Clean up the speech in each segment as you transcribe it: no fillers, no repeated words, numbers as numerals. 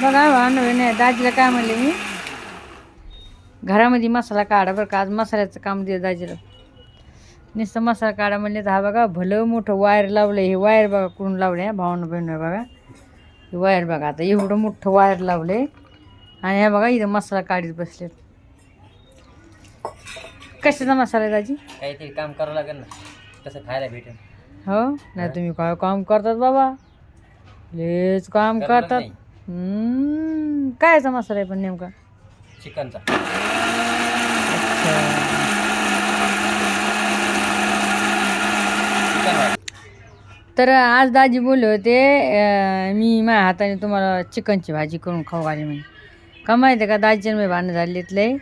बघा नाही दाजीला काय म्हणले मी घरामध्ये मसाला काढा बरं का आज मसाल्याचं काम दे दाजीला नुसतं मसाला काढा म्हणले तर हा बघा भलं मोठं वायर लावलं हे वायर बघा कुठून लावले भावनं बहिण बघा हे वायर बघा आता एवढं मोठं वायर लावले आणि ह्या बघा इथं मसाला काढीत बसलेत कशाचा मसाला आहे दाजी काहीतरी काम करावं लागेल ना कसं खायला भेटेल हो नाही तुम्ही काय काम करतात बाबा लेच काम करतात कायचा मसाला आहे पण नेमका चिकनचा तर आज दाजी बोलले होते मी माझ्या हाताने तुम्हाला चिकनची भाजी करून खाऊ घाली म्हणे का माहिती आहे का दाजीने मी भांडणं झालेत लय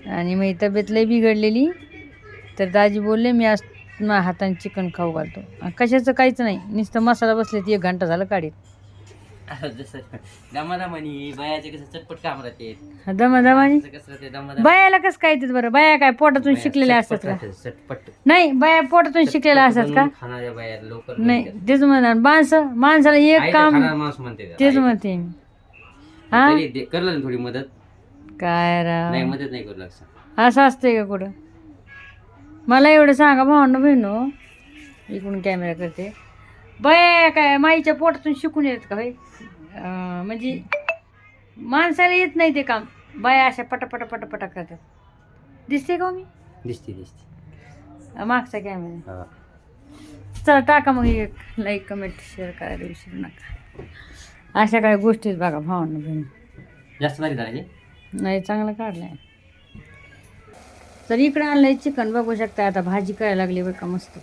आणि माझी तब्येत लय बिघडलेली तर दाजी बोलले मी आज माझ्या हाताने चिकन खाऊ घालतो कशाचं काहीच नाही नुसतं मसाला बसले ती 1 घंटा झालं काढीत जसं दमादमानी बायाचे कसं चटपट काम राहते दमादमानी कसं राहते दमादम बायाला कसं काय येतात बरं बाया काय पोटातून शिकलेल्या असतात का चटपट नाही बाया पोटातून शिकलेल्या असतात का खाणाऱ्या बाया लवकर नाही तेच म्हणणार माणसाला एक काम माणूस म्हणते तेच म्हणते मी हा करलं ना थोडी मदत काय नाही राव मदत नाही करू लागसा असं असतंय का कुठं मला एवढं सांगा भावना बहिणो इकडून कॅमेरा करते बाया काय माईच्या पोटातून शिकून येत का भाई म्हणजे माणसाला येत नाही ते काम बाया अशा पटापटा पटापटा करतात दिसते का मी दिसते मागचा कॅमेरा चला टाका मग एक लाईक कमेंट शेअर करायला विसरू नका अशा काही गोष्टीच बघा भावना बहिणी जास्त नाही झाले नाही चांगलं काढलंय तर इकडे आणलंय चिकन बघू शकता आता भाजी करायला लागली बरं का मस्त